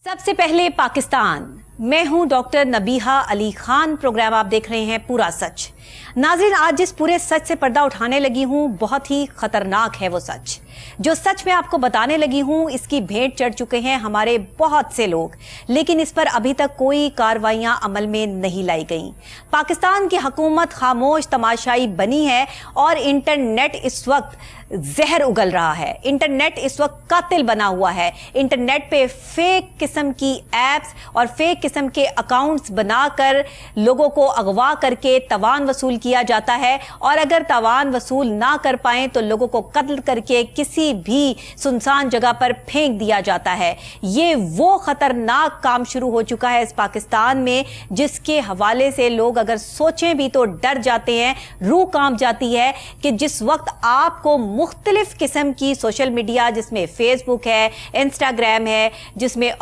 सबसे पहले पाकिस्तान। मैं हूं डॉक्टर नबीहा अली खान। प्रोग्राम आप देख रहे हैं पूरा सच। नाज़रीन, आज जिस पूरे सच से पर्दा उठाने लगी हूं बहुत ही खतरनाक है वो सच। जो सच मैं आपको बताने लगी हूं इसकी भेंट चढ़ चुके हैं हमारे बहुत से लोग, लेकिन इस पर अभी तक कोई कार्रवाइयां अमल में नहीं लाई गई। पाकिस्तान की हुकूमत खामोश तमाशाई बनी है और इंटरनेट इस वक्त जहर उगल रहा है। इंटरनेट इस वक्त कातिल बना हुआ है। इंटरनेट पे फेक किस्म की एप्स और फेक किस्म के अकाउंट्स बनाकर लोगों को अगवा करके तवान वसूल किया जाता है, और अगर तवान वसूल ना कर पाएं तो लोगों को कत्ल करके किसी भी सुनसान जगह पर फेंक दिया जाता है। ये वो खतरनाक काम शुरू हो चुका है इस पाकिस्तान में, जिसके हवाले से लोग अगर सोचें भी तो डर जाते हैं, रूह कांप जाती है कि जिस वक्त आपको मुख्तलिफ किस्म की सोशल मीडिया, जिसमें फेसबुक है, इंस्टाग्राम है, जिसमें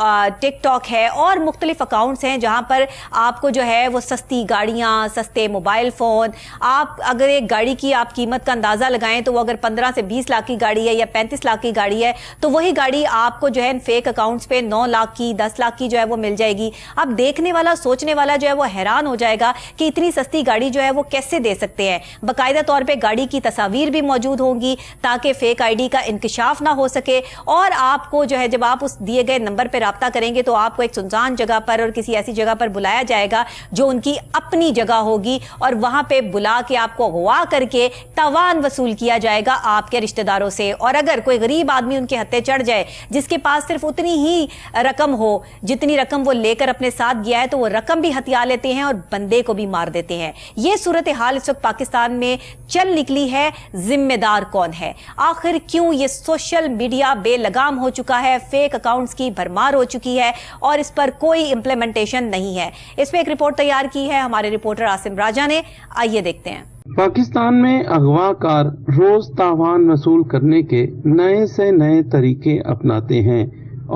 टिकटॉक है और मुख्तलिफ अकाउंट्स हैं जहां पर आपको जो है वो सस्ती गाड़ियां, सस्ते मोबाइल फ़ोन, आप अगर एक गाड़ी की आप कीमत का अंदाज़ा लगाएं तो वो अगर 15 से 20 लाख की गाड़ी है या 35 लाख की गाड़ी है तो वही गाड़ी आपको जो है फेक अकाउंट्स पे 9 लाख की, 10 लाख की जो है वो मिल जाएगी। अब देखने वाला, सोचने वाला जो है वो हैरान हो जाएगा कि इतनी सस्ती गाड़ी जो है वो कैसे दे सकते हैं। बाकायदा तौर पर गाड़ी की तस्वीर भी मौजूद होंगी ताकि फेक आईडी का इंकशाफ ना हो सके, और आपको जो है जब आप उस दिए गए नंबर पर राब्ता करेंगे तो आपको एक सुनसान जगह पर और किसी ऐसी जगह पर बुलाया जाएगा जो उनकी अपनी जगह होगी, और वहां पे बुला के आपको अगवा करके तवान वसूल किया जाएगा आपके रिश्तेदारों से। और अगर कोई गरीब आदमी उनके हत्थे चढ़ जाए जिसके पास सिर्फ उतनी ही रकम हो जितनी रकम वो लेकर अपने साथ गया है, तो वो रकम भी हथिया लेते हैं और बंदे को भी मार देते हैं। ये सूरत हाल इस वक्त पाकिस्तान में चल निकली है। जिम्मेदार कौन है? आखिर क्यों ये सोशल मीडिया बेलगाम हो चुका है, फेक अकाउंट्स की भरमार हो चुकी है और इस पर कोई इंप्लीमेंटेशन नहीं है? इस पर एक रिपोर्ट तैयार की है हमारे रिपोर्टर आसिम राजा ने। आइए देखते हैं। पाकिस्तान में अगवाकार रोज तावान वसूल करने के नए से नए तरीके अपनाते हैं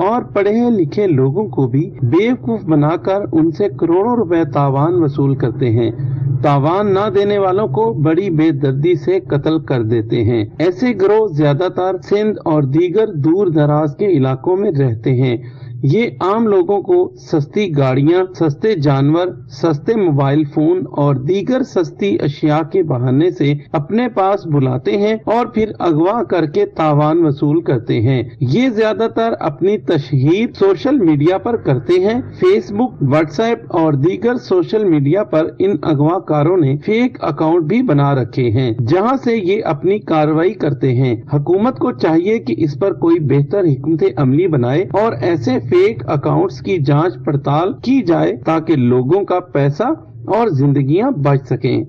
और पढ़े लिखे लोगों को भी बेवकूफ बनाकर उनसे करोड़ों रुपए तावान वसूल करते हैं। तावान ना देने वालों को बड़ी बेदर्दी से कत्ल कर देते हैं। ऐसे गिरोह ज्यादातर सिंध और दीगर दूर दराज के इलाकों में रहते हैं। ये आम लोगों को सस्ती गाड़ियां, सस्ते जानवर, सस्ते मोबाइल फोन और दीगर सस्ती अशिया के बहाने से अपने पास बुलाते हैं और फिर अगवा करके तावान वसूल करते हैं। ये ज्यादातर अपनी तशहीर सोशल मीडिया पर करते हैं। फेसबुक, व्हाट्सएप और दीगर सोशल मीडिया पर इन अगवाकारों ने फेक अकाउंट भी बना रखे हैं जहां से ये अपनी कार्रवाई करते हैं। हुकूमत को चाहिए कि इस पर कोई बेहतर हिकमत अमली बनाए और ऐसे फेक अकाउंट्स की जांच पड़ताल की जाए ताकि लोगों का पैसा और जिंदगियां बच सकें।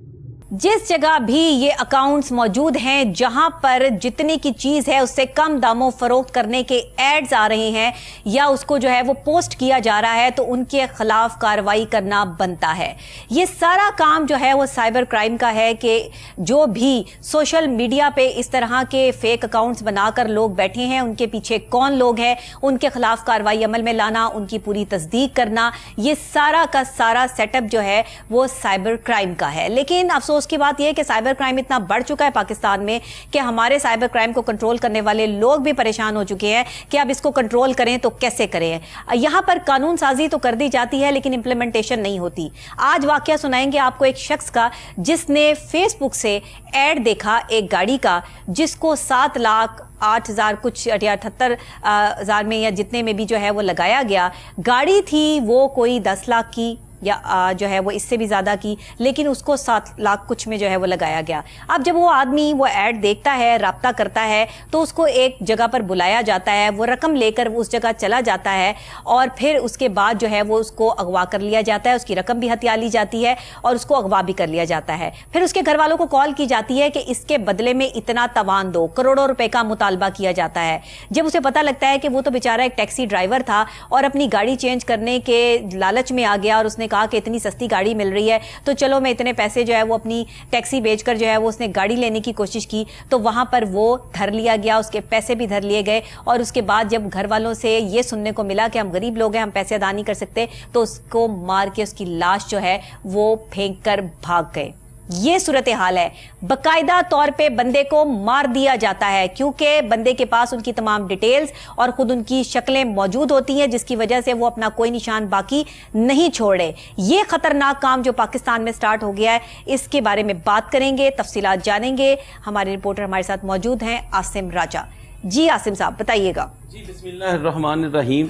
जिस जगह भी ये अकाउंट्स मौजूद हैं जहां पर जितने की चीज है उससे कम दामों फरोख्त करने के एड्स आ रहे हैं या उसको जो है वो पोस्ट किया जा रहा है, तो उनके खिलाफ कार्रवाई करना बनता है। ये सारा काम जो है वो साइबर क्राइम का है कि जो भी सोशल मीडिया पे इस तरह के फेक अकाउंट्स बनाकर लोग बैठे हैं, उनके पीछे कौन लोग हैं, उनके खिलाफ कार्रवाई अमल में लाना, उनकी पूरी तस्दीक करना, ये सारा का सारा सेटअप जो है वो साइबर क्राइम का है। लेकिन अफसोस की बात यह है कि साइबर क्राइम इतना बढ़ चुका है पाकिस्तान में कि हमारे साइबर क्राइम को कंट्रोल करने वाले लोग भी परेशान हो चुके हैं कि अब इसको कंट्रोल करें तो कैसे करें। यहां पर कानून साजी तो कर दी जाती है लेकिन इंप्लीमेंटेशन नहीं होती। आज वाकया सुनाएंगे आपको एक शख्स का जिसने फेसबुक से एड देखा एक गाड़ी का जिसको 7 लाख 8,000 कुछ 78,000 में या जितने में भी जो है वो लगाया गया। गाड़ी थी वो कोई 10 लाख की या जो है वो इससे भी ज्यादा की, लेकिन उसको 7 लाख कुछ में जो है वो लगाया गया। अब जब वो आदमी वो ऐड देखता है, राब्ता करता है, तो उसको एक जगह पर बुलाया जाता है, वो रकम लेकर उस जगह चला जाता है और फिर उसके बाद जो है वो उसको अगवा कर लिया जाता है, उसकी रकम भी हथिया ली जाती है और उसको अगवा भी कर लिया जाता है। फिर उसके घर वालों को कॉल की जाती है कि इसके बदले में इतना तवान दो, करोड़ों रुपए का मुतालबा किया जाता है। जब उसे पता लगता है कि वो तो बेचारा एक टैक्सी ड्राइवर था और अपनी गाड़ी चेंज करने के लालच में आ गया और उसने कहा कि इतनी सस्ती गाड़ी मिल रही है तो चलो मैं इतने पैसे जो है वो अपनी टैक्सी बेचकर जो है वो उसने गाड़ी लेने की कोशिश की, तो वहां पर वो धर लिया गया, उसके पैसे भी धर लिए गए। और उसके बाद जब घर वालों से ये सुनने को मिला कि हम गरीब लोग हैं, हम पैसे अदा नहीं कर सकते, तो उसको मार के उसकी लाश जो है वो फेंक कर भाग गए। ये सूरत हाल है। बाकायदा तौर पे बंदे को मार दिया जाता है क्योंकि बंदे के पास उनकी तमाम डिटेल्स और खुद उनकी शक्लें मौजूद होती हैं, जिसकी वजह से वो अपना कोई निशान बाकी नहीं छोड़ रहे। ये खतरनाक काम जो पाकिस्तान में स्टार्ट हो गया है, इसके बारे में बात करेंगे, तफसीलात जानेंगे। हमारे रिपोर्टर हमारे साथ मौजूद हैं आसिम राजा। जी आसिम साहब बताइएगा। जी बिस्मिल्लाहिर्रहमानिर्रहीम।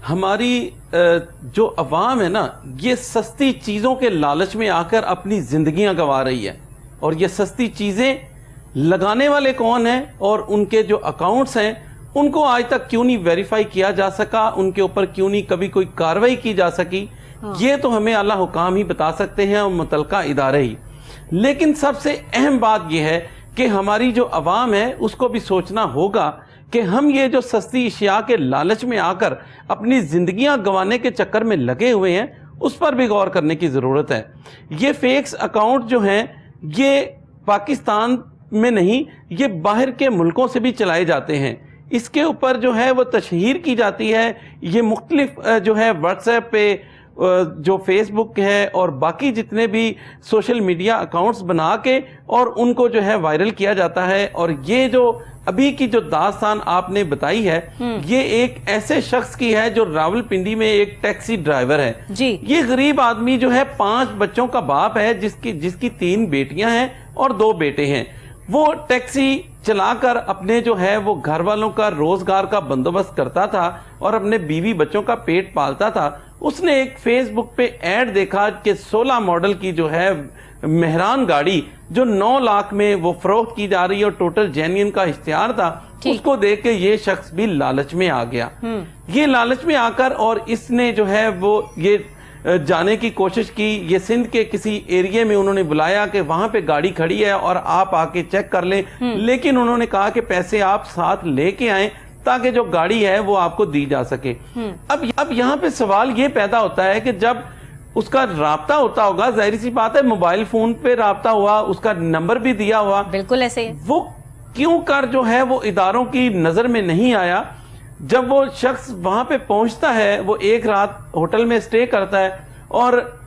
हमारी जो अवाम है ना, ये सस्ती चीज़ों के लालच में आकर अपनी ज़िंदगियां गंवा रही है। और ये सस्ती चीज़ें लगाने वाले कौन हैं और उनके जो अकाउंट्स हैं उनको आज तक क्यों नहीं वेरीफाई किया जा सका, उनके ऊपर क्यों नहीं कभी कोई कार्रवाई की जा सकी, ये तो हमें आला हुकाम ही बता सकते हैं और मुतलका इदारे ही। लेकिन सबसे अहम बात यह है कि हमारी जो अवाम है उसको भी सोचना होगा कि हम ये जो सस्ती अशिया के लालच में आकर अपनी जिंदगियां गंवाने के चक्कर में लगे हुए हैं, उस पर भी गौर करने की ज़रूरत है। ये फेक्स अकाउंट जो हैं ये पाकिस्तान में नहीं, ये बाहर के मुल्कों से भी चलाए जाते हैं। इसके ऊपर जो है वो तशहीर की जाती है। ये मुख्तलिफ जो है व्हाट्सएप पे, जो फेसबुक है और बाकी जितने भी सोशल मीडिया अकाउंट्स बना के और उनको जो है वायरल किया जाता है। और ये जो अभी की जो दास्तान आपने बताई है, ये एक ऐसे शख्स की है जो रावलपिंडी में एक टैक्सी ड्राइवर है जी। ये गरीब आदमी जो है 5 बच्चों का बाप है, जिसकी 3 बेटियां हैं और 2 बेटे हैं। वो टैक्सी चलाकर अपने जो है वो घर वालों का रोजगार का बंदोबस्त करता था और अपने बीवी बच्चों का पेट पालता था। उसने एक फेसबुक पे ऐड देखा कि 16 मॉडल की जो है मेहरान गाड़ी जो 9 लाख में वो फरोख्त की जा रही है और टोटल जेन्युइन का इश्तिहार था, उसको देख के ये शख्स भी लालच में आ गया। ये लालच में आकर और इसने जो है वो ये जाने की कोशिश की। ये सिंध के किसी एरिया में उन्होंने बुलाया कि वहां पे गाड़ी खड़ी है और आप आके चेक कर लें, लेकिन उन्होंने कहा कि पैसे आप साथ लेके आए ताकि जो गाड़ी है वो आपको दी जा सके। अब यहाँ पे सवाल ये पैदा होता है कि जब उसका राब्ता होता होगा, जाहिर सी बात है मोबाइल फोन पे राब्ता हुआ, उसका नंबर भी दिया हुआ, बिल्कुल ऐसे वो क्यों कर जो है वो इदारों की नजर में नहीं आया। जब वो शख्स वहां पे पहुंचता है, वो एक रात होटल में स्टे करता है और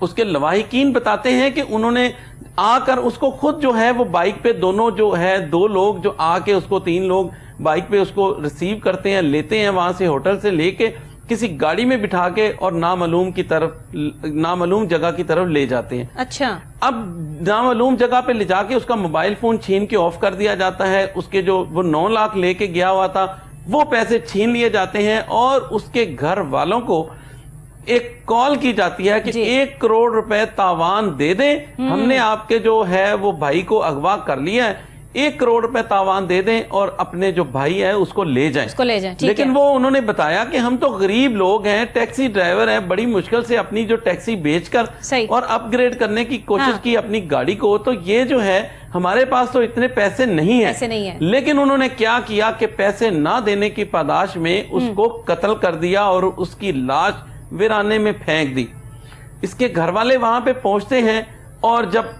उसके लवाहिकीन बताते हैं कि उन्होंने आकर उसको खुद जो है वो बाइक पे, दोनों जो है 2 लोग जो आके उसको 3 लोग बाइक पे उसको रिसीव करते हैं, लेते हैं वहां से होटल से लेके किसी गाड़ी में बिठा के और नामालूम जगह की तरफ ले जाते हैं। अच्छा। अब नामालूम जगह पे ले जाके उसका मोबाइल फोन छीन के ऑफ कर दिया जाता है। उसके जो वो 9 लाख लेके गया हुआ था वो पैसे छीन लिए जाते हैं और उसके घर वालों को एक कॉल की जाती है कि 1 करोड़ रुपए तावान दे दें, हमने आपके जो है वो भाई को अगवा कर लिया है, 1 करोड़ रुपए तावान दे दें और अपने जो भाई है उसको ले जाएं। लेकिन वो उन्होंने बताया कि हम तो गरीब लोग हैं, टैक्सी ड्राइवर हैं, बड़ी मुश्किल से अपनी जो टैक्सी बेचकर और अपग्रेड करने की कोशिश की अपनी गाड़ी को, तो ये जो है हमारे पास तो इतने पैसे नहीं है। लेकिन उन्होंने क्या किया कि पैसे ना देने की पादाश में उसको कत्ल कर दिया और उसकी लाश वीराने में फेंक दी। इसके घर वाले वहां पे पहुंचते हैं और जब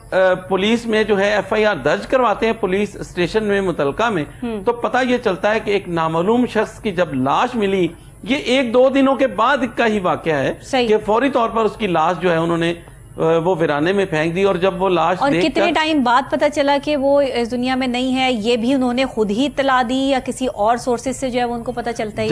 पुलिस में जो है FIR दर्ज करवाते हैं पुलिस स्टेशन में मुतलका में, तो पता ये चलता है कि एक नामालूम शख्स की जब लाश मिली, ये 1-2 दिनों के बाद का ही वाकया है कि फौरी तौर पर उसकी लाश जो है उन्होंने वो वीराने में फेंक दी। और जब वो लाश और कितने टाइम बाद पता चला कि वो इस दुनिया में नहीं है, ये भी उन्होंने खुद ही इत्तला दी या किसी और सोर्सेज से जो है उनको पता चलता है?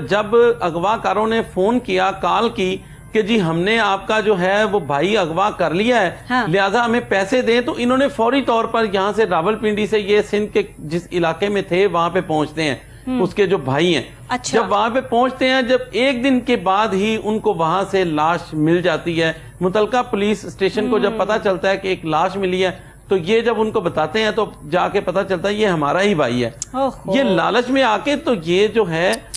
जब अगवाकारों ने फोन किया, कॉल की कि जी हमने आपका जो है वो भाई अगवा कर लिया है, हाँ। लिहाजा हमें पैसे दें, तो इन्होंने फौरी तौर पर यहाँ से रावलपिंडी से ये सिंध के जिस इलाके में थे वहां पे पहुंचते हैं, उसके जो भाई हैं। अच्छा। जब वहां पे पहुंचते हैं, जब 1 दिन के बाद ही उनको वहां से लाश मिल जाती है। मुतलका पुलिस स्टेशन को जब पता चलता है कि एक लाश मिली है, तो ये जब उनको बताते हैं तो जाके पता चलता है ये हमारा ही भाई है। ये लालच में आके तो ये जो है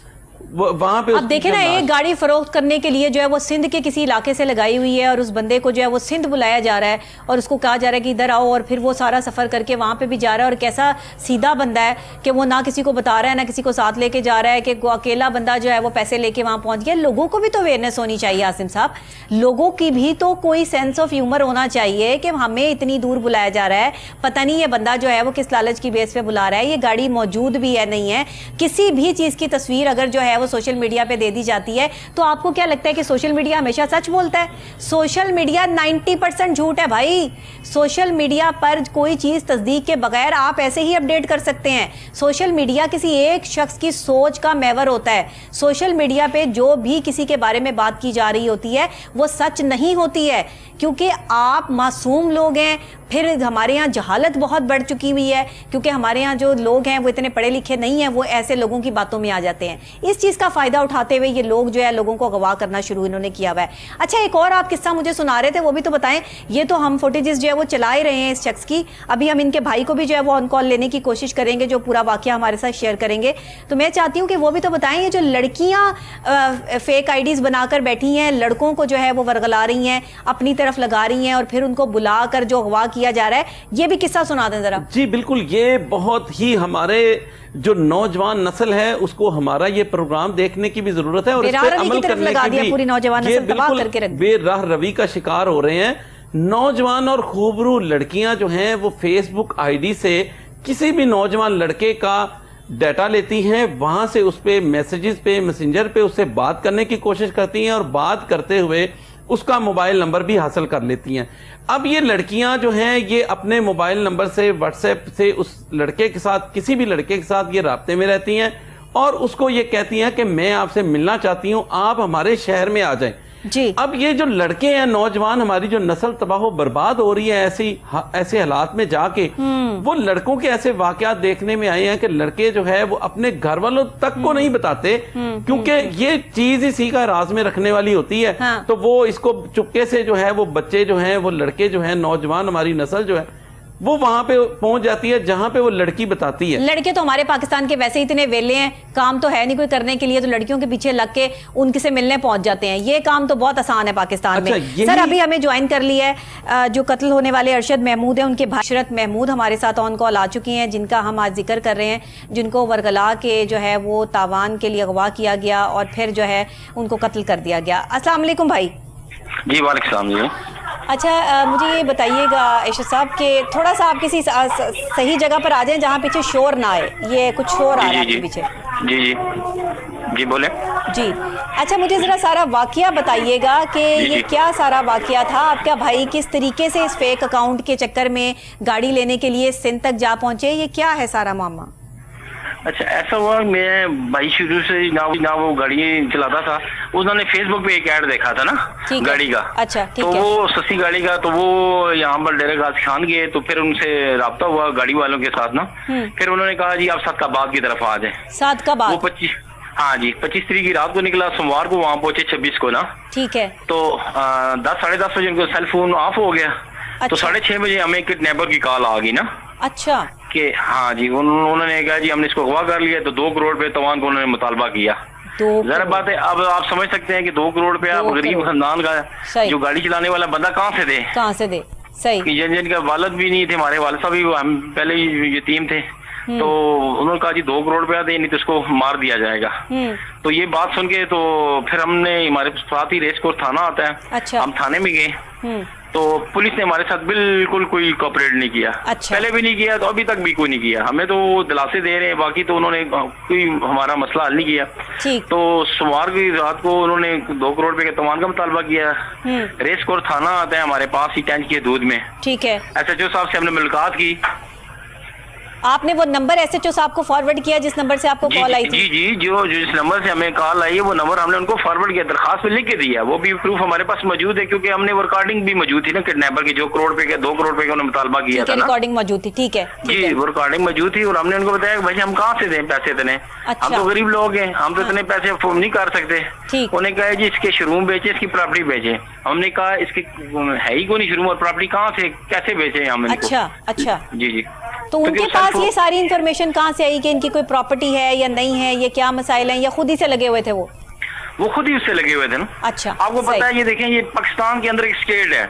वहां पे अब देखे ना, एक गाड़ी फरोख्त करने के लिए जो है वो सिंध के किसी इलाके से लगाई हुई है और उस बंदे को जो है वो सिंध बुलाया जा रहा है और उसको कहा जा रहा है कि इधर आओ, और फिर वो सारा सफर करके वहां पे भी जा रहा है। और कैसा सीधा बंदा है कि वो ना किसी को बता रहा है ना किसी को साथ लेके जा रहा है, कि अकेला बंदा जो है वो पैसे लेके वहां पहुंच गया। लोगों को भी तो अवेयरनेस होनी चाहिए आसिम साहब, लोगों की भी तो कोई सेंस ऑफ ह्यूमर होना चाहिए कि हमें इतनी दूर बुलाया जा रहा है, पता नहीं ये बंदा जो है वो किस लालच की बेस पे बुला रहा है, ये गाड़ी मौजूद भी है नहीं है, किसी भी चीज की तस्वीर अगर जो ہے وہ سوشل میڈیا پہ دے دی جاتی ہے. تو آپ کو کیا لگتا ہے کہ سوشل میڈیا ہمیشہ سچ بولتا ہے؟ سوشل میڈیا 90% جھوٹ ہے بھائی. سوشل میڈیا پر کوئی چیز تصدیق کے بغیر آپ ایسے ہی اپڈیٹ کر سکتے ہیں. سوشل میڈیا کسی ایک شخص کی سوچ کا محور ہوتا ہے. سوشل میڈیا پہ جو بھی کسی کے بارے میں بات کی جا رہی ہوتی ہے وہ سچ نہیں ہوتی ہے, کیونکہ آپ معصوم لوگ ہیں. پھر ہمارے یہاں جہالت بہت بڑھ چکی ہوئی ہے, کیونکہ ہمارے یہاں جو لوگ ہیں وہ اتنے پڑھے لکھے نہیں ہیں, وہ ایسے لوگوں کی باتوں میں آ جاتے ہیں. اس چیز کا فائدہ اٹھاتے ہوئے یہ لوگ جو ہے لوگوں کو اغوا کرنا شروع انہوں نے کیا ہوا ہے. اچھا, ایک اور آپ قصہ مجھے سنا رہے تھے, وہ بھی تو بتائیں. یہ تو ہم فوٹیجز جو ہے وہ چلا ہی رہے ہیں اس شخص کی. ابھی ہم ان کے بھائی کو بھی جو ہے وہ آن کال لینے کی کوشش کریں گے, جو پورا واقعہ ہمارے ساتھ شیئر کریں گے. تو میں چاہتی ہوں کہ وہ بھی تو بتائیں, یہ جو لڑکیاں فیک آئی ڈیز بنا کر بیٹھی ہیں, لڑکوں کو جو ہے وہ ورغلا رہی ہیں, اپنی طرف لگا رہی ہیں, اور پھر ان کو بلا کر جو اغوا کیا جا رہا ہے, یہ بھی قصہ سنا دیں ذرا. جی بالکل, یہ بہت ہی ہمارے جو نوجوان نسل ہے اس کو ہمارا یہ پروگرام دیکھنے کی بھی ضرورت ہے, اور اس پہ عمل کرنے کی بھی. پوری نوجوان نسل تباہ کر کے رکھ دی. بے راہ روی کا شکار ہو رہے ہیں. نوجوان اور خوبرو لڑکیاں جو ہیں وہ فیس بک آئی ڈی سے کسی بھی نوجوان لڑکے کا ڈیٹا لیتی ہیں, وہاں سے اس پہ میسیجز پہ میسنجر پہ اس سے بات کرنے کی کوشش کرتی ہیں, اور بات کرتے ہوئے اس کا موبائل نمبر بھی حاصل کر لیتی ہیں. اب یہ لڑکیاں جو ہیں یہ اپنے موبائل نمبر سے واٹس ایپ سے اس لڑکے کے ساتھ, کسی بھی لڑکے کے ساتھ یہ رابطے میں رہتی ہیں, اور اس کو یہ کہتی ہیں کہ میں آپ سے ملنا چاہتی ہوں, آپ ہمارے شہر میں آ جائیں. جی. اب یہ جو لڑکے ہیں نوجوان, ہماری جو نسل تباہ و برباد ہو رہی ہے ایسے حالات میں جا کے, وہ لڑکوں کے ایسے واقعات دیکھنے میں آئے ہیں کہ لڑکے جو ہے وہ اپنے گھر والوں تک کو نہیں بتاتے, کیونکہ یہ چیز اسی کا راز میں رکھنے والی ہوتی ہے. تو وہ اس کو چپکے سے جو ہے وہ بچے جو ہیں, وہ لڑکے جو ہیں, نوجوان ہماری نسل جو ہے وہ وہاں پہ پہنچ جاتی ہے جہاں پہ وہ لڑکی بتاتی ہے. لڑکے تو ہمارے پاکستان کے ویسے ہی اتنے ویلے ہیں, کام تو ہے نہیں کوئی کرنے کے لیے, تو لڑکیوں کے پیچھے لگ کے ان سے ملنے پہنچ جاتے ہیں. یہ کام تو بہت آسان ہے پاکستان میں. سر ابھی ہمیں جوائن کر لی ہے جو قتل ہونے والے ارشد محمود ہیں, ان کے بھائی عشرت محمود ہمارے ساتھ آن کال آ چکی ہیں, جن کا ہم آج ذکر کر رہے ہیں, جن کو ورغلا کے جو ہے وہ تاوان کے لیے اغوا کیا گیا اور پھر جو ہے ان کو قتل کر دیا گیا. السلام علیکم بھائی. جی وعلیکم السلام. جی اچھا, مجھے یہ بتائیے گا ارشد صاحب کہ تھوڑا سا آپ کسی صحیح جگہ پر آ جائیں جہاں پیچھے شور نہ آئے. یہ کچھ شور آ رہا ہے آپ کے پیچھے. جی جی جی بولیں. جی اچھا, مجھے ذرا سارا واقعہ بتائیے گا کہ یہ کیا سارا واقعہ تھا. آپ کا بھائی کس طریقے سے اس فیک اکاؤنٹ کے چکر میں گاڑی لینے کے لیے سندھ تک جا پہنچے, یہ کیا ہے سارا معاملہ؟ اچھا, ایسا ہوا میں بھائی شروع سے نہ وہ گاڑی چلاتا تھا, انہوں نے فیس بک پہ ایک ایڈ دیکھا تھا نا گاڑی کا. اچھا, تو وہ سستی گاڑی کا, تو وہ یہاں پر ڈیرہ غازی خان گئے, تو پھر ان سے رابطہ ہوا گاڑی والوں کے ساتھ نا. پھر انہوں نے کہا جی آپ صادقآباد کی طرف آ جائیں. صادقآباد, وہ 25 ہاں جی 25 تاریخ کی رات کو نکلا, سوموار کو وہاں پہنچے 26 کو نا. ٹھیک ہے. تو 10 ساڑھے 10 بجے ان کو سیل فون آف ہو گیا. تو 6:30 بجے ہمیں کڈنیپر کی کال آ گئی نا. اچھا, کہ ہاں جی انہوں نے کہا جی ہم نے اس کو اغوا کر لیا. تو 2 کروڑ روپے تاوان کو انہوں نے مطالبہ کیا. ذرا بات ہے, اب آپ سمجھ سکتے ہیں کہ 2 کروڑ روپے آپ غریب خاندان کا جو گاڑی چلانے والا بندہ کہاں سے دے. صحیح. جن کا والد بھی نہیں تھے, ہمارے والد صاحب بھی ہم پہلے ہی یتیم تھے, تو انہوں نے کہا جی 2 کروڑ روپیہ دیں نہیں تو اس کو مار دیا جائے گا. تو یہ بات سن کے تو پھر ہم نے, ہمارے ساتھ ہی ریس کورس تھانہ آتا ہے, ہم تھانے میں گئے. تو پولیس نے ہمارے ساتھ بالکل کوئی کوپریٹ نہیں کیا. پہلے بھی نہیں کیا, تو ابھی تک بھی کوئی نہیں کیا. ہمیں تو دلاسے دے رہے ہیں, باقی تو انہوں نے کوئی ہمارا مسئلہ حل نہیں کیا. تو سوموار کی رات کو انہوں نے 2 کروڑ روپے کے تاوان کا مطالبہ کیا. ریس کورس تھانہ آتا ہے ہمارے پاس ہی, ٹینچ کے دودھ میں. ٹھیک ہے. ایس ایچ او صاحب سے ہم نے ملاقات کی. آپ نے وہ نمبر ایس ایچ او صاحب کو فارورڈ کیا جس نمبر سے آپ کو کال آئی تھی؟ جی جو جس نمبر سے ہمیں کال آئی ہے وہ نمبر ہم نے ان کو فارورڈ کیا, درخواست میں لکھ کے دیا. وہ بھی پروف ہمارے پاس موجود ہے, کیونکہ ہم نے وہ ریکارڈنگ بھی موجود تھی نا کڈنیپر کی, جو 2 کروڑ روپے کا انہوں نے مطالبہ کیا تھا. ریکارڈنگ موجود تھی. ٹھیک ہے. جی وہ ریکارڈنگ موجود تھی, اور ہم نے ان کو بتایا کہ بھائی ہم کہاں سے دیں پیسے اتنے, ہم تو غریب لوگ ہیں, ہم تو اتنے پیسے افورڈ نہیں کر سکتے. انہوں نے کہا جی اس کے شو روم بیچے, اس کی پراپرٹی بیچے. ہم نے کہا اس کی ہے ہی کوئی نہیں شو روم, اور پراپرٹی کہاں سے کیسے بیچے ہم ان کو. اچھا. جی تو ان کے پاس یہ ساری انفارمیشن کہاں سے آئی کہ ان کی کوئی پراپرٹی ہے یا نہیں ہے, یہ کیا مسائل ہیں, یا خود ہی سے لگے ہوئے تھے؟ वो खुद ही उससे लगे हुए थे ना। अच्छा, आपको पता है, ये देखें, ये पाकिस्तान के अंदर एक स्टेट है।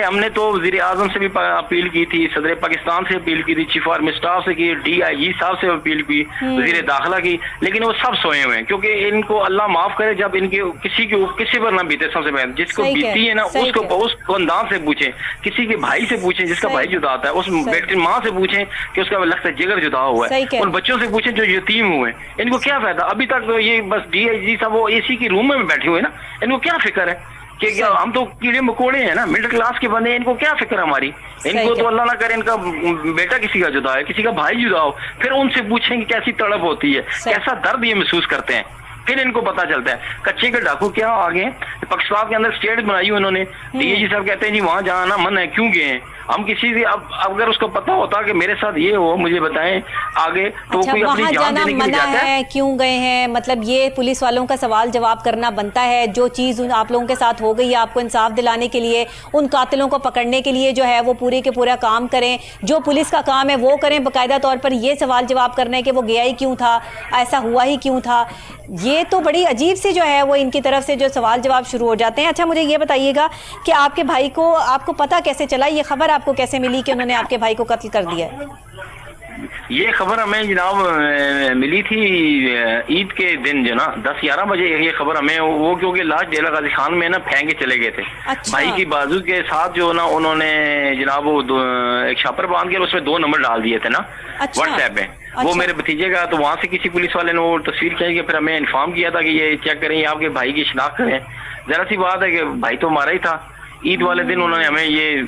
हमने तो वजीर आजम से भी अपील की थी, सदर पाकिस्तान से अपील की थी, चीफ आर्मी स्टाफ से की, DIG साहब से अपील की, वजीर दाखिला की, लेकिन वो सब सोए हुए हैं, क्योंकि इनको अल्लाह माफ करे जब इनके किसी पर ना बीते। सबसे पहले जिसको बीती है ना उसको उस खानदान से पूछें, किसी के भाई से पूछें जिसका भाई जुदा आता है, उस व्यक्ति माँ से पूछें कि उसका लगता है जिगर जुदा हुआ है, उन बच्चों से पूछें जो यतीम हुए। इनको क्या फायदा? अभी तक तो ये बस DIG साहब वो AC की रूम में बैठे हुए ना, इनको क्या फिक्र है कि क्या हम तो कीड़े मकोड़े हैं ना, मिडिल क्लास के बंदे, इनको क्या फिक्र हमारी? इनको तो अल्लाह ना करे इनका बेटा किसी का जुदा है, किसी का भाई जुदा हो, फिर उनसे पूछें कि कैसी तड़प होती है, कैसा दर्द ये महसूस करते हैं, फिर इनको पता चलता है। कच्चे के डाकू क्या आगे पाकिस्तान के अंदर स्टेट बनाई उन्होंने, DIG साहब कहते हैं जी वहां जाना मन है, क्यों गए हैं? हम किसी से अब अगर उसको पता होता कि मेरे साथ ये हो, मुझे बताएं आगे, तो अच्छा, कोई अपनी जान देने के लिए जाता है? क्यों गए हैं, मतलब ये पुलिस वालों का सवाल जवाब करना बनता है। जो चीज़ आप लोगों के साथ हो गई है, आपको इंसाफ दिलाने के लिए, उन कातिलों को पकड़ने के लिए जो है वो पूरे के पूरा काम करें, जो पुलिस का काम है वो करें बाकायदा तौर पर। ये सवाल जवाब करना है कि वो गया ही क्यों था, ऐसा हुआ ही क्यों था, ये तो बड़ी अजीब सी जो है वो इनकी तरफ से जो सवाल जवाब शुरू हो जाते हैं। अच्छा, मुझे ये बताइएगा कि आपके भाई को, आपको पता कैसे चला, ये खबर आपको कैसे मिली कि उन्होंने आपके भाई को कत्ल कर दिया है? ये खबर हमें जनाब मिली थी ईद के दिन, जो ना 10-11 बजे ये खबर हमें, वो क्योंकि लाश डेरा गाजी खान में ना फेंक के चले गए थे। अच्छा। भाई की बाजू के साथ जो ना उन्होंने जनाब वो एक छापर बांध के उसमें 2 नंबर डाल दिए थे ना। अच्छा। व्हाट्सएप में। अच्छा। वो मेरे भतीजे का, तो वहां से किसी पुलिस वाले ने वो तस्वीर खींच के फिर हमें इन्फॉर्म किया था कि ये चेक करें, आपके भाई की शिनाख्त करें। जरा सी बात है कि भाई तो हमारा ही था। ईद वाले दिन उन्होंने हमें ये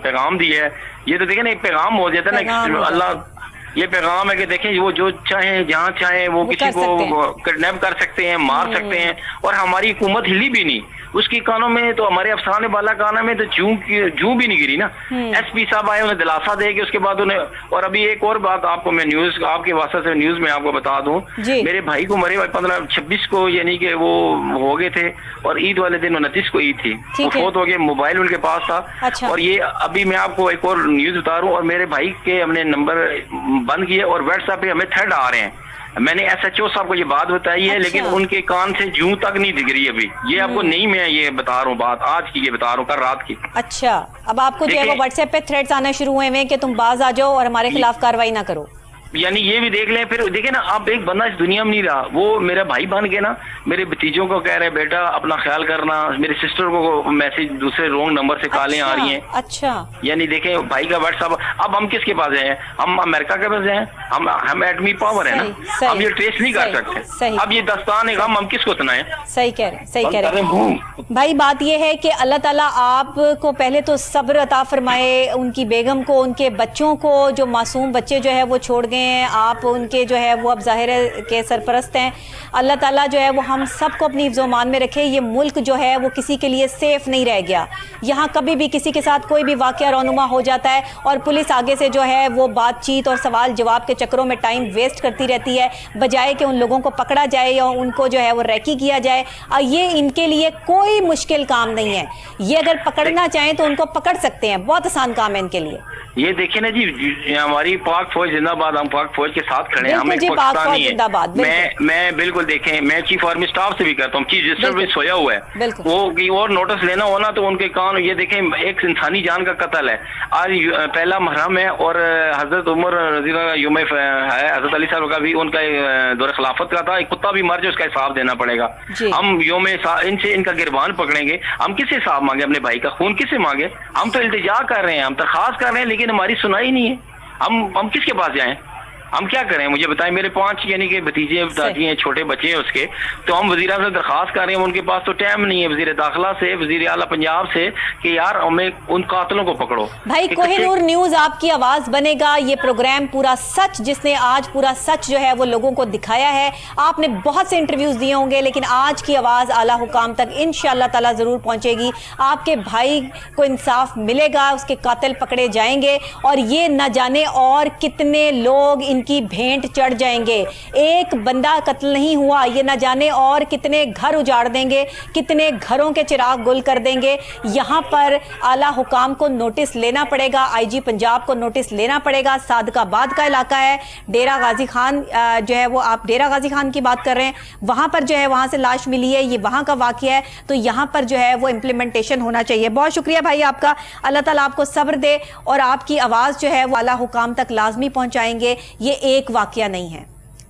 पैगाम दिया है। ये तो देखे ना, एक पैगाम हो जाता है ना, अल्लाह ये पैगाम है कि देखें वो जो चाहे जहाँ चाहे वो किसी को किडनैप कर सकते हैं, मार सकते हैं, और हमारी हुकूमत हिली भी नहीं। उसकी कानों में तो, हमारे अफसरान बाला कानों में तो जू भी नहीं गिरी ना। SP साहब आए, उन्हें दिलासा दे के उसके बाद उन्हें, और अभी एक और बात आपको मैं न्यूज आपके वास्ते से न्यूज में आपको बता दूं, मेरे भाई को मरे 15-26 को, यानी कि वो हो गए थे, और ईद वाले दिन 29 को ईद थी, वो फोत हो गए, मोबाइल उनके पास था। अच्छा। और ये अभी मैं आपको एक और न्यूज बता रहा हूँ, और मेरे भाई के हमने नंबर बंद किए और व्हाट्सएप पे हमें थ्रेड आ रहे हैं। मैंने SHO साहब को ये बात बताई है। अच्छा। लेकिन उनके कान से जूं तक नहीं दिख रही अभी। ये आपको नहीं, मैं ये बता रहा हूँ बात आज की, ये बता रहा हूँ कल रात की। अच्छा, अब आपको जो है वो व्हाट्सएप पे थ्रेड्स आना शुरू हुए हैं कि तुम बाज आ जाओ और हमारे खिलाफ कार्रवाई ना करो। यानी ये भी देख लें। फिर देखे ना, आप एक बंदा इस दुनिया में नहीं रहा, वो मेरा भाई बन के ना मेरे भतीजों को कह रहे बेटा अपना ख्याल करना, मेरे सिस्टर को मैसेज दूसरे रॉन्ग नंबर से कॉलें आ रही हैं। अच्छा, यानी देखें भाई का व्हाट्सएप। अब हम किसके पास हैं? हम अमेरिका के पास हैं, हम एटमी पावर है ना, हम ये ट्रेस नहीं कर सकते। अब ये दस्तान है, हम किसको सुनाएं? सही कह रहे, सही कह रहे भाई। बात ये है कि अल्लाह ताला आपको पहले तो सब्र अता फरमाए, उनकी बेगम को, उनके बच्चों को, जो मासूम बच्चे जो है वो छोड़ गए हैं, आप उनके जो है वो अब ज़ाहिर है के सरपरस्त हैं। अल्लाह ताला जो है वो हम सबको अपनी हिफ्ज़-ओ-मान में रखे। ये मुल्क जो है वो किसी के लिए सेफ नहीं रह गया। यहाँ कभी भी किसी के साथ कोई भी वाक़या रौनुमा हो जाता है और पुलिस आगे से जो है वो बातचीत और सवाल जवाब के चक्करों में टाइम वेस्ट करती रहती है, बजाय कि उन लोगों को पकड़ा जाए या उनको जो है वो रैकी किया जाए। ये इनके लिए कोई मुश्किल काम नहीं है। ये अगर पकड़ना चाहें तो उनको पकड़ सकते हैं, बहुत आसान काम है इनके लिए। ये देखिए ना जी, हमारी पाक फौज जिंदाबाद, हम पाक फौज के साथ खड़े हैं, हम एक पाकिस्तानी है। मैं बिल्कुल देखें, मैं चीफ आर्मी स्टाफ से भी करता हूँ, चीफ जस्टिस भी सोया हुआ है, वो और नोटिस लेना हो ना तो उनके कान, ये देखें एक इंसानी जान का कत्ल है। आज पहला मुहर्रम है और हजरत उमर रज़ी अल्लाह यौम है, हजरत अली साहब का भी उनका दौर खिलाफत का था, एक कुत्ता भी मर जाए उसका हिसाब देना पड़ेगा। हम यौम इनसे इनका गिरबान पकड़ेंगे, हम किससे हिसाब मांगे? अपने भाई का खून किससे मांगे? हम तो इल्तिजा कर रहे हैं, हम दरखास्त कर रहे हैं, लेकिन हमारी सुनाई नहीं है। हम किसके पास जाएं? हम क्या करें? मुझे बताएं। मेरे 5 यानी कि भतीजे दादी हैं, छोटे बच्चे हैं उसके, तो हम वज़ीर आज़म से दरखास्त कर रहे हैं, उनके पास तो टाइम नहीं है, वज़ीर दाखिला से, वज़ीर आला पंजाब से, कि यार हमें उन कातिलों को पकड़ो। भाई कोहिनूर न्यूज़ आपकी आवाज़ बनेगा। ये प्रोग्राम पूरा सच, जिसने आज पूरा सच जो है वो लोगों को दिखाया है। आपने बहुत से इंटरव्यूज दिए होंगे, लेकिन आज की आवाज़ आला हुकाम तक इंशाअल्लाह ताला ज़रूर पहुँचेगी। आपके भाई को इंसाफ मिलेगा, उसके कातिल पकड़े जाएंगे, और ये न जाने और कितने लोग इनकी भेंट चढ़ जाएंगे। एक बंदा कत्ल नहीं हुआ, ये ना जाने और कितने घर उजाड़ देंगे, कितने घरों के चिराग गुल कर देंगे। यहाँ पर आला हुकाम को नोटिस लेना पड़ेगा, आईजी पंजाब को नोटिस लेना पड़ेगा। सादकाबाद का इलाका है, डेरा गाजी खान जो है वो, आप डेरा गाजी खान की बात कर रहे हैं, वहां पर जो है वहां से लाश मिली है, ये वहां का वाकया है, तो यहां पर जो है वो इंप्लीमेंटेशन होना चाहिए। बहुत शुक्रिया भाई आपका, अल्लाह ताला आपको सब्र दे और आपकी आवाज जो है वो आला हुकाम तक लाजमी पहुंचाएंगे। ये एक वाकया नहीं है,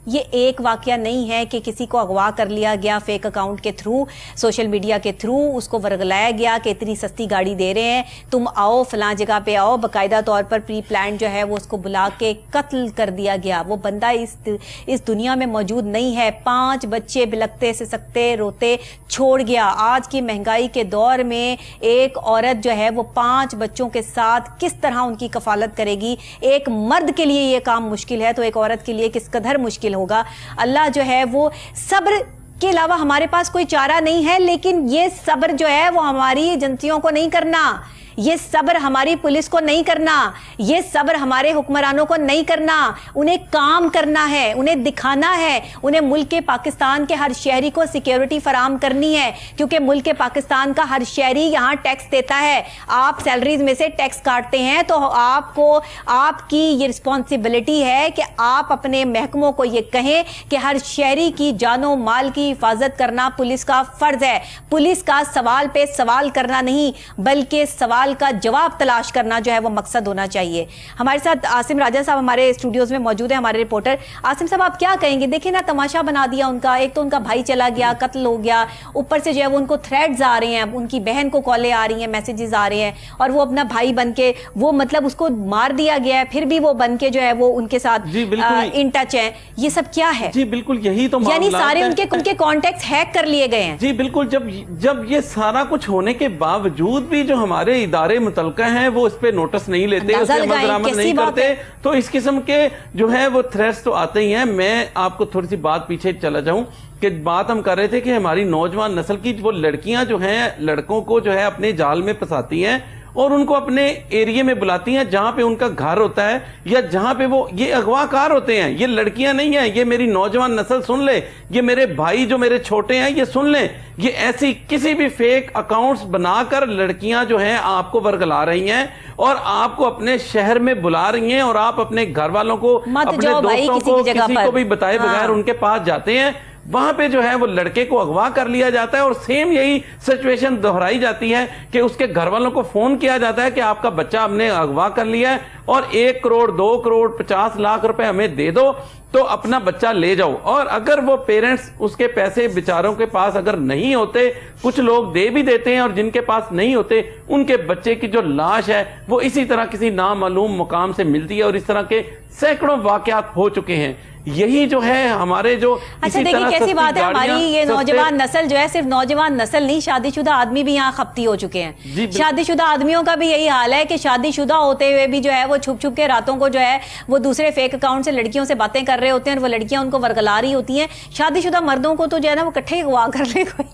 ये एक वाकया नहीं है कि किसी को अगवा कर लिया गया फेक अकाउंट के थ्रू, सोशल मीडिया के थ्रू उसको वर्गलाया गया कि इतनी सस्ती गाड़ी दे रहे हैं, तुम आओ फलां जगह पे आओ, बाकायदा तौर पर प्री प्लान जो है वो उसको बुला के कत्ल कर दिया गया। वो बंदा इस दुनिया में मौजूद नहीं है। 5 बच्चे बिलखते सिसकते रोते छोड़ गया। आज की महंगाई के दौर में एक औरत जो है वो 5 बच्चों के साथ किस तरह उनकी कफालत करेगी? एक मर्द के लिए ये काम मुश्किल है तो एक औरत के लिए किस कदर मुश्किल होगा। अल्लाह जो है वो सब्र के अलावा हमारे पास कोई चारा नहीं है, लेकिन ये सब्र जो है वो हमारी एजेंसियों को नहीं करना, ये सब्र हमारी पुलिस को नहीं करना, ये सब्र हमारे हुक्मरानों को नहीं करना। उन्हें काम करना है, उन्हें दिखाना है, उन्हें मुल्क पाकिस्तान के हर शहरी को सिक्योरिटी फराम करनी है, क्योंकि मुल्क पाकिस्तान का हर शहरी यहाँ टैक्स देता है। आप सैलरीज में से टैक्स काटते हैं तो आपको, आपकी ये रिस्पॉन्सिबिलिटी है कि आप अपने महकमों को ये कहें कि हर शहरी की जानो माल की हिफाजत करना पुलिस का फर्ज है। पुलिस का सवाल पे सवाल करना नहीं, बल्कि सवाल का जवाब तलाश करना जो है वो मकसद होना चाहिए। हमारे साथ आसिम राजा साहब हमारे स्टूडियोज में मौजूद है, हमारे रिपोर्टर। आसिम साहब, आप क्या कहेंगे? देखिए ना, तमाशा बना दिया उनका। एक तो उनका भाई चला गया, कत्ल हो गया, ऊपर से जो है वो उनको थ्रेड्स आ रहे हैं, उनकी बहन को कॉलें आ रही हैं, मैसेजेस आ रहे हैं, और वो अपना भाई बन के वो मतलब उसको मार दिया गया है, फिर भी वो बन के जो है वो उनके साथ इन टच है। ये सब क्या है? जी बिल्कुल, यही तो यानी सारे उनके कॉन्टेक्ट हैक कर लिए गए हैं। जी बिल्कुल, जब ये सारा कुछ होने के बावजूद भी जो हमारे इदारे मुतलका हैं वो इस पे नोटिस नहीं लेते, उसे अमल दरामद नहीं करते, तो इस किस्म के जो है वो थ्रेट्स तो आते ही हैं। मैं आपको थोड़ी सी बात पीछे चला जाऊं कि बात हम कर रहे थे कि हमारी नौजवान नस्ल की वो लड़कियां जो हैं लड़कों को जो है अपने जाल में फंसाती हैं और उनको अपने एरिया में बुलाती हैं जहां पे उनका घर होता है या जहां पे वो ये अगवाकार होते हैं। ये लड़कियां नहीं हैं, ये मेरी नौजवान नस्ल सुन ले, ये मेरे भाई जो मेरे छोटे हैं ये सुन ले, ये ऐसी किसी भी फेक अकाउंट्स बनाकर लड़कियां जो हैं आपको वर्गला रही हैं और आपको अपने शहर में बुला रही हैं और आप अपने घर वालों को, अपने दोस्तों को, किसी को भी बताए बगैर उनके पास जाते हैं। वहां पे जो है वो लड़के को अगवा कर लिया जाता है और सेम यही सिचुएशन दोहराई जाती है कि उसके घर वालों को फोन किया जाता है कि आपका बच्चा हमने अगवा कर लिया है और 1 करोड़ 2 करोड़ 50 लाख रुपए हमें दे दो तो अपना बच्चा ले जाओ। और अगर वो पेरेंट्स उसके पैसे बेचारों के पास अगर नहीं होते, कुछ लोग दे भी देते हैं और जिनके पास नहीं होते उनके बच्चे की जो लाश है वो इसी तरह किसी नामालूम मुकाम से मिलती है और इस तरह के सैकड़ों वाकयात हो चुके हैं। यही जो है हमारे जो अच्छा देखिए कैसी बात है, हमारी ये नौजवान नस्ल जो है, सिर्फ नौजवान नस्ल नहीं, शादीशुदा आदमी भी यहाँ खपती हो चुके हैं। शादीशुदा आदमियों का भी यही हाल है कि शादीशुदा होते हुए भी जो है वो छुप छुप के रातों को जो है वो दूसरे फेक अकाउंट से लड़कियों से बातें कर रहे होते हैं और वो लड़कियां उनको वर्गला रही होती हैं। शादीशुदा मर्दों को तो जो है ना वो इकट्ठे अगवा कर ले कोई,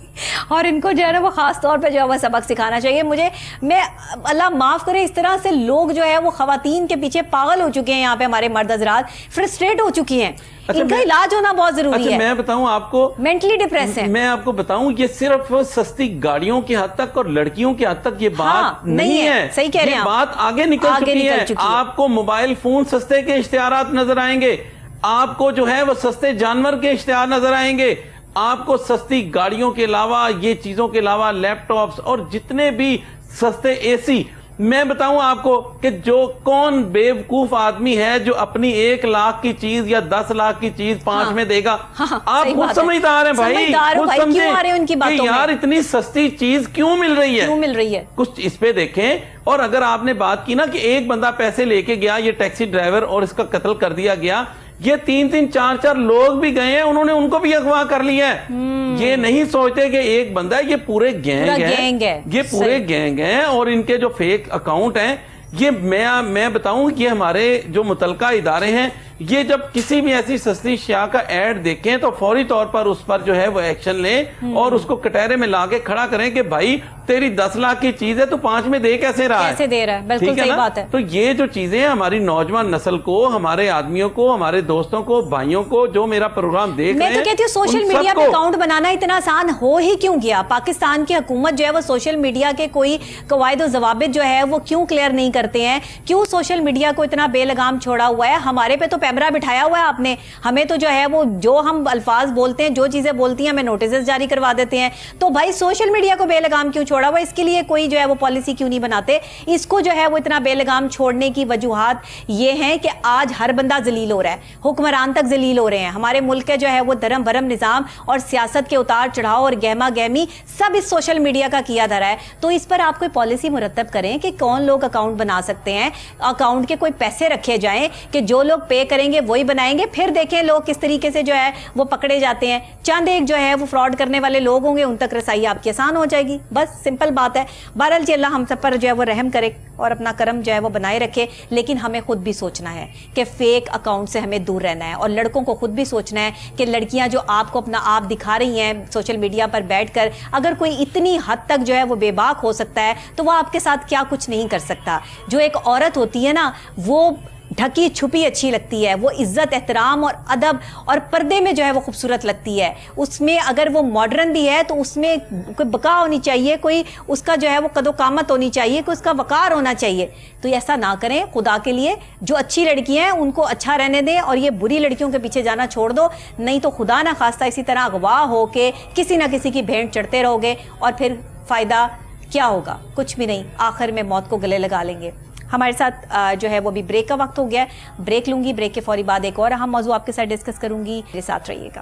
और इनको जो है ना वो खास तौर पर जो है वो सबक सिखाना चाहिए। मैं अल्लाह माफ करे, इस तरह से लोग जो है वो खवातीन के पीछे पागल हो चुके हैं। यहाँ पे हमारे मर्द हजरात फ्रस्ट्रेट हो चुकी हैं। अच्छा, इनका इलाज होना बहुत जरूरी है। मैं बताऊं आपको, मेंटली डिप्रेस है। मैं आपको बताऊं, ये सिर्फ सस्ती गाड़ियों की हद तक और लड़कियों की हद तक ये बात नहीं है। सही कह रहे हैं, बात आगे निकल चुकी है। आपको मोबाइल फोन सस्ते के इश्तिहारात नजर आएंगे, आपको जो है वो सस्ते जानवर के इश्तिहार नजर आएंगे, आपको सस्ती गाड़ियों के अलावा, ये चीजों के अलावा लैपटॉप्स और जितने भी सस्ते एसी। मैं बताऊं आपको कि जो कौन बेवकूफ आदमी है जो अपनी 1 लाख की चीज या 10 लाख की चीज 5 में देगा। आप खुद समझदार हैं भाई, खुद समझे कि यार इतनी सस्ती चीज क्यों मिल रही है, कुछ इस पे देखें। और अगर आपने बात की ना कि एक बंदा पैसे लेके गया, ये टैक्सी ड्राइवर, और इसका कत्ल कर दिया गया, ये 3-3 4-4 लोग भी गए हैं, उन्होंने उनको भी अगवा कर लिया है। ये नहीं सोचते कि एक बंदा है, ये पूरे गैंग है, ये पूरे गैंग हैं। और इनके जो फेक अकाउंट हैं, ये मैं बताऊं, ये हमारे जो मुतलका इदारे हैं یہ جب کسی بھی ایسی سستی شیا کا ایڈ دیکھیں تو فوری طور پر اس پر جو ہے وہ ایکشن لیں اور اس کو کٹہرے میں لا کے کھڑا کریں کہ بھائی تیری 10 لاکھ کی چیز ہے تو 5 میں دے کیسے رہا ہے؟ دے رہا ہے، بالکل صحیح بات ہے۔ تو یہ جو چیزیں ہماری نوجوان نسل کو، ہمارے آدمیوں کو، ہمارے دوستوں کو، بھائیوں کو جو میرا پروگرام دیکھ رہے ہیں، میں تو کہتی ہوں سوشل میڈیا پہ اکاؤنٹ بنانا اتنا آسان ہو ہی کیوں گیا؟ پاکستان کی حکومت جو ہے وہ سوشل میڈیا کے کوئی قواعد و ضوابط جو ہے وہ کیوں کلیئر نہیں کرتے ہیں؟ کیوں سوشل میڈیا کو اتنا بے لگام چھوڑا ہوا ہے؟ ہمارے پہ تو پیمرا بٹھایا ہوا ہے آپ نے، ہمیں تو جو ہے وہ جو ہم الفاظ بولتے ہیں، جو چیزیں بولتی ہیں، ہمیں نوٹسز جاری کروا دیتے ہیں۔ تو بھائی سوشل میڈیا کو بے لگام کیوں چھوڑا ہوا؟ اس کے لیے کوئی جو ہے وہ پالیسی کیوں نہیں بناتے؟ اس کو جو ہے وہ اتنا بے لگام چھوڑنے کی وجوہات یہ ہیں کہ آج ہر بندہ ذلیل ہو رہا ہے، حکمران تک ذلیل ہو رہے ہیں۔ ہمارے ملک کے جو ہے وہ دھرم بھرم نظام اور سیاست کے اتار چڑھاؤ اور گہما گہمی سب اس سوشل میڈیا کا کیا دھرا ہے۔ تو اس پر آپ کوئی پالیسی مرتب کریں کہ کون لوگ اکاؤنٹ بنا سکتے ہیں، اکاؤنٹ کے کوئی پیسے رکھے جائیں کہ جو لوگ پے کریں گے وہی بنائیں گے، پھر دیکھیں لوگ کس طریقے سے جو ہے وہ پکڑے جاتے ہیں۔ چند ایک جو ہے وہ فراڈ کرنے والے لوگ ہوں گے، ان تک رسائی آپ کی آسان ہو جائے گی، بس سمپل بات ہے۔ بہرحال جی اللہ ہم سب پر جو ہے وہ رحم کرے اور اپنا کرم جو ہے وہ بنائے رکھے، لیکن ہمیں خود بھی سوچنا ہے کہ فیک اکاؤنٹ سے ہمیں دور رہنا ہے، اور لڑکوں کو خود بھی سوچنا ہے کہ لڑکیاں جو آپ کو اپنا آپ دکھا رہی ہیں سوشل میڈیا پر بیٹھ کر، اگر کوئی اتنی حد تک جو ہے وہ بے باک ہو سکتا ہے تو وہ آپ کے ساتھ کیا کچھ نہیں کر سکتا۔ جو ایک عورت ہوتی ہے نا، وہ ڈھکی چھپی اچھی لگتی ہے، وہ عزت احترام اور ادب اور پردے میں جو ہے وہ خوبصورت لگتی ہے۔ اس میں اگر وہ ماڈرن بھی ہے تو اس میں کوئی بقا ہونی چاہیے، کوئی اس کا جو ہے وہ قد و قامت ہونی چاہیے، کوئی اس کا وقار ہونا چاہیے۔ تو ایسا نہ کریں خدا کے لیے، جو اچھی لڑکیاں ہیں ان کو اچھا رہنے دیں اور یہ بری لڑکیوں کے پیچھے جانا چھوڑ دو، نہیں تو خدا نہ خواستہ اسی طرح اغوا ہو کے کسی نہ کسی کی بھینٹ چڑھتے رہو گے، اور پھر فائدہ کیا ہوگا؟ کچھ بھی نہیں، آخر میں موت کو گلے لگا لیں گے۔ ہمارے ساتھ جو ہے وہ بھی بریک کا وقت ہو گیا ہے، بریک لوں گی، بریک کے فوری بعد ایک اور اہم موضوع آپ کے ساتھ ڈسکس کروں گی، میرے ساتھ رہیے گا۔